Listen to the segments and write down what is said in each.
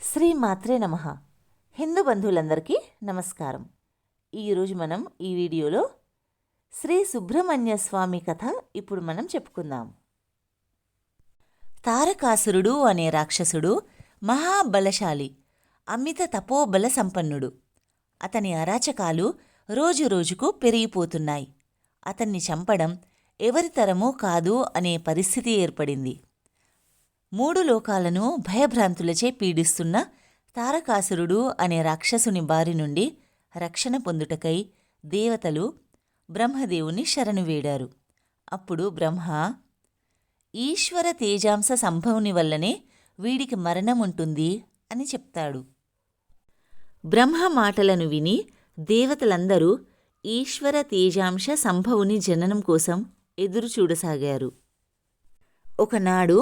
శ్రీమాత్రే నమః. హిందూ బంధువులందరికీ నమస్కారం. ఈరోజు మనం ఈ వీడియోలో శ్రీ సుబ్రహ్మణ్య స్వామి కథ ఇప్పుడు మనం చెప్పుకుందాం. తారకాసురుడు అనే రాక్షసుడు మహాబలశాలి, అమిత తపోబల సంపన్నుడు. అతని అరాచకాలు రోజురోజుకు పెరిగిపోతున్నాయి. అతన్ని చంపడం ఎవరితరమూ కాదు అనే పరిస్థితి ఏర్పడింది. మూడు లోకాలను భయభ్రాంతులచే పీడిస్తున్న తారకాసురుడు అనే రాక్షసుని బారి నుండి రక్షణ పొందుటకై దేవతలు బ్రహ్మదేవుని శరణు వేడారు. అప్పుడు బ్రహ్మ, ఈశ్వర తేజాంశ సంభవుని వల్లనే వీడికి మరణముంటుంది అని చెప్తాడు. బ్రహ్మ మాటలను విని దేవతలందరూ ఈశ్వర తేజాంశ సంభవుని జననం కోసం ఎదురుచూడసాగారు. ఒకనాడు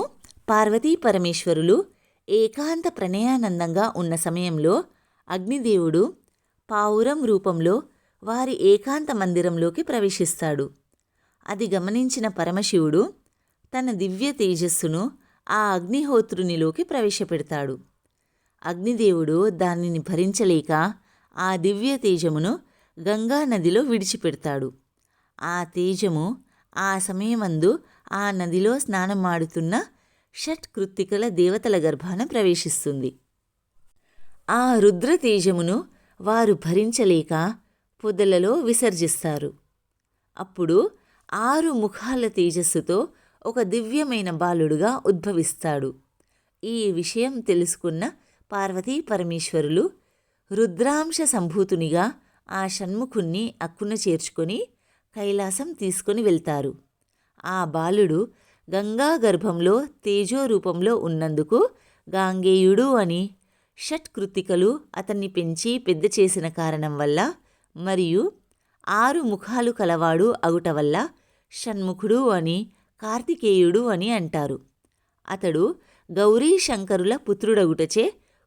పార్వతీ పరమేశ్వరులు ఏకాంత ప్రణయానందంగా ఉన్న సమయంలో అగ్నిదేవుడు పావురం రూపంలో వారి ఏకాంత మందిరంలోకి ప్రవేశిస్తాడు. అది గమనించిన పరమశివుడు తన దివ్య తేజస్సును ఆ అగ్నిహోత్రునిలోకి ప్రవేశపెడతాడు. అగ్నిదేవుడు దానిని భరించలేక ఆ దివ్య తేజమును గంగానదిలో విడిచిపెడతాడు. ఆ తేజము ఆ సమయమందు ఆ నదిలో స్నానమాడుతున్న షట్కృత్తికల దేవతల గర్భాన ప్రవేశిస్తుంది. ఆ రుద్రతేజమును వారు భరించలేక పొదలలో విసర్జిస్తారు. అప్పుడు 6 ముఖాల తేజస్సుతో ఒక దివ్యమైన బాలుడుగా ఉద్భవిస్తాడు. ఈ విషయం తెలుసుకున్న పార్వతీ పరమేశ్వరులు రుద్రాంశ సంభూతునిగా ఆ షణ్ముఖుణ్ణి అక్కున చేర్చుకొని కైలాసం తీసుకొని వెళ్తారు. ఆ బాలుడు గంగా గర్భంలో తేజోరూపంలో ఉన్నందుకు గాంగేయుడు అని షట్కృత్తికలు అతన్ని పెంచి పెద్ద చేసిన కారణం వల్ల మరియు 6 ముఖాలు కలవాడు అగుట వల్ల షణ్ముఖుడు అని కార్తికేయుడు అని అంటారు. అతడు గౌరీ శంకరుల పుత్రుడగుటచే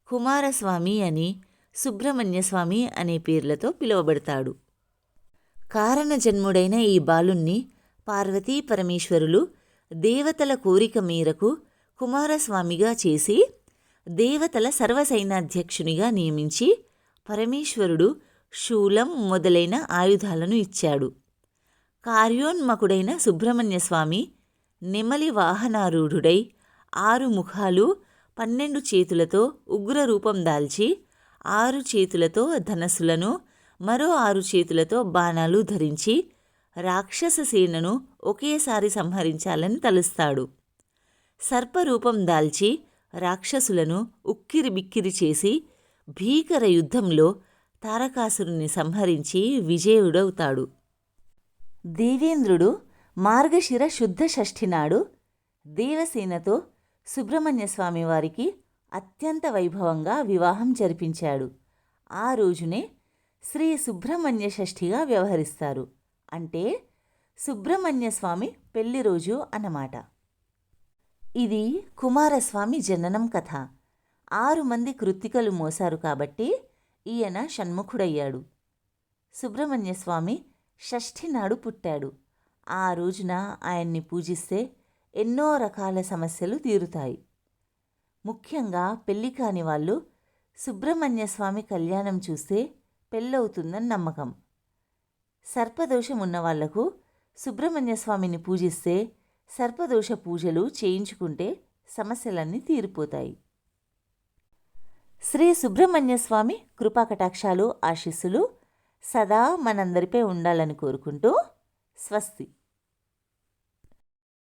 కుమారస్వామి అని సుబ్రహ్మణ్యస్వామి అనే పేర్లతో పిలువబడతాడు. కారణజన్ముడైన ఈ బాలుణ్ణి పార్వతీ పరమేశ్వరులు దేవతల కోరిక మేరకు కుమారస్వామిగా చేసి దేవతల సర్వసైన్యాధ్యక్షునిగా నియమించి పరమేశ్వరుడు శూలం మొదలైన ఆయుధాలను ఇచ్చాడు. కార్యోన్మకుడైన సుబ్రహ్మణ్యస్వామి నెమలి వాహనారూఢుడై 6 ముఖాలు 12 చేతులతో ఉగ్రరూపం దాల్చి 6 చేతులతో ధనస్సులను మరో 6 చేతులతో బాణాలు ధరించి రాక్షస సేనను ఒకేసారి సంహరించాలని తలుస్తాడు. సర్పరూపం దాల్చి రాక్షసులను ఉక్కిరి బిక్కిరి చేసి భీకర యుద్ధంలో తారకాసురుని సంహరించి విజయుడవుతాడు. దేవేంద్రుడు మార్గశిర శుద్ధ షష్ఠి నాడు దేవసేనతో సుబ్రహ్మణ్యస్వామి వారికి అత్యంత వైభవంగా వివాహం జరిపించాడు. ఆ రోజునే శ్రీ సుబ్రహ్మణ్య షష్ఠిగా వ్యవహరిస్తారు. అంటే సుబ్రహ్మణ్యస్వామి పెళ్లి రోజు అన్నమాట. ఇది కుమారస్వామి జననం కథ. 6 మంది కృత్తికలు మోసారు కాబట్టి ఈయన షణ్ముఖుడయ్యాడు. సుబ్రహ్మణ్యస్వామి షష్ఠి నాడు పుట్టాడు. ఆ రోజున ఆయన్ని పూజిస్తే ఎన్నో రకాల సమస్యలు తీరుతాయి. ముఖ్యంగా పెళ్లి కాని వాళ్ళు సుబ్రహ్మణ్యస్వామి కళ్యాణం చూస్తే పెళ్ళవుతుందని నమ్మకం. సర్పదోషం ఉన్నవాళ్లకు సుబ్రహ్మణ్యస్వామిని పూజిస్తే సర్పదోష పూజలు చేయించుకుంటే సమస్యలన్నీ తీరిపోతాయి. శ్రీ సుబ్రహ్మణ్యస్వామి కృపాకటాక్షాలు ఆశీస్సులు సదా మనందరిపై ఉండాలని కోరుకుంటూ స్వస్తి.